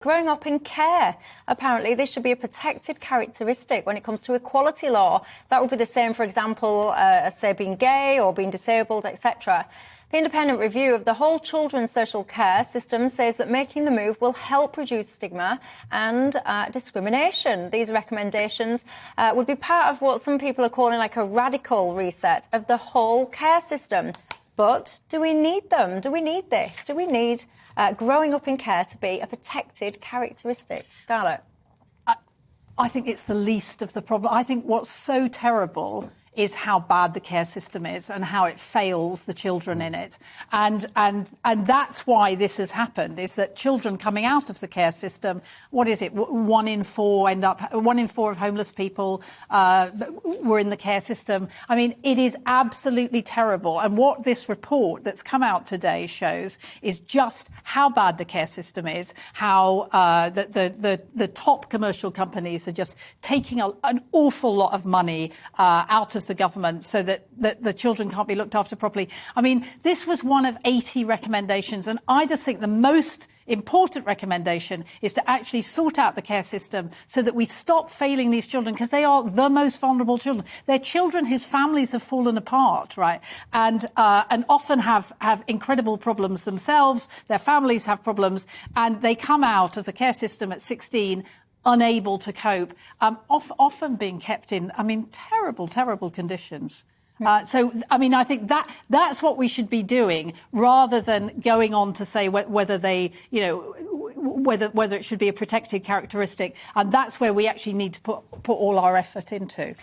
Growing up in care. Apparently, this should be a protected characteristic when it comes to equality law. That would be the same, for example, as, say, being gay or being disabled, etc. The independent review of the whole children's social care system says that making the move will help reduce stigma and discrimination. These recommendations would be part of what some people are calling like a radical reset of the whole care system. But do we need them? Do we need this? Do we need growing up in care to be a protected characteristic? Scarlett? I think it's the least of the problem. I think what's so terrible is how bad the care system is and how it fails the children in it. And that's why this has happened, is that children coming out of the care system, what is it, 1 in 4 of homeless people were in the care system. I mean, it is absolutely terrible. And what this report that's come out today shows is just how bad the care system is, how the top commercial companies are just taking an awful lot of money out of the government so that the children can't be looked after properly. I mean, this was one of 80 recommendations, and I just think the most important recommendation is to actually sort out the care system so that we stop failing these children, because they are the most vulnerable children. They're children whose families have fallen apart, right? And often have incredible problems themselves. Their families have problems, and they come out of the care system at 16 unable to cope, often being kept in, I mean, terrible conditions. So, I mean, I think that's what we should be doing, rather than going on to say whether they, you know, whether it should be a protected characteristic. And that's where we actually need to put all our effort into.